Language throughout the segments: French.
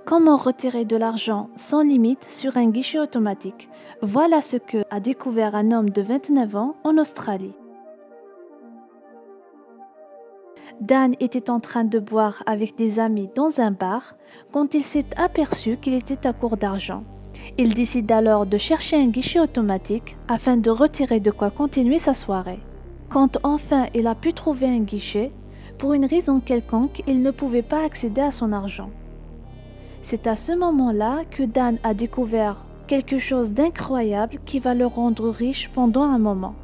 Comment retirer de l'argent sans limite sur un guichet automatique? Voilà ce que a découvert un homme de 29 ans en Australie. Dan était en train de boire avec des amis dans un bar quand il s'est aperçu qu'il était à court d'argent. Il décide alors de chercher un guichet automatique afin de retirer de quoi continuer sa soirée. Quand enfin il a pu trouver un guichet, pour une raison quelconque, il ne pouvait pas accéder à son argent. C'est à ce moment-là que Dan a découvert quelque chose d'incroyable qui va le rendre riche pendant un moment.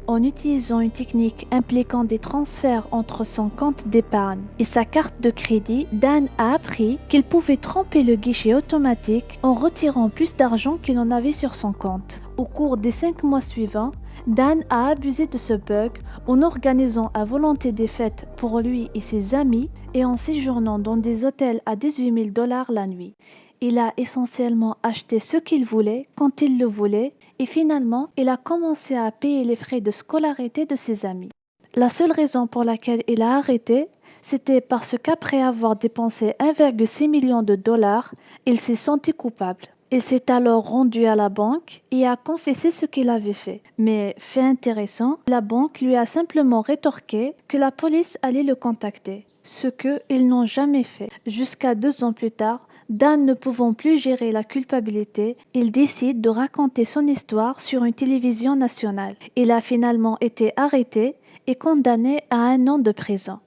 En utilisant une technique impliquant des transferts entre son compte d'épargne et sa carte de crédit, Dan a appris qu'il pouvait tromper le guichet automatique en retirant plus d'argent qu'il en avait sur son compte. Au cours des 5 mois suivants, Dan a abusé de ce bug en organisant à volonté des fêtes pour lui et ses amis et en séjournant dans des hôtels à 18 000 $ la nuit. Il a essentiellement acheté ce qu'il voulait quand il le voulait et finalement il a commencé à payer les frais de scolarité de ses amis. La seule raison pour laquelle il a arrêté, c'était parce qu'après avoir dépensé 1,6 million de dollars, il s'est senti coupable. Il s'est alors rendu à la banque et a confessé ce qu'il avait fait. Mais, fait intéressant, la banque lui a simplement rétorqué que la police allait le contacter, ce qu'ils n'ont jamais fait. Jusqu'à 2 ans plus tard, Dan ne pouvant plus gérer la culpabilité, il décide de raconter son histoire sur une télévision nationale. Il a finalement été arrêté et condamné à 1 an de prison.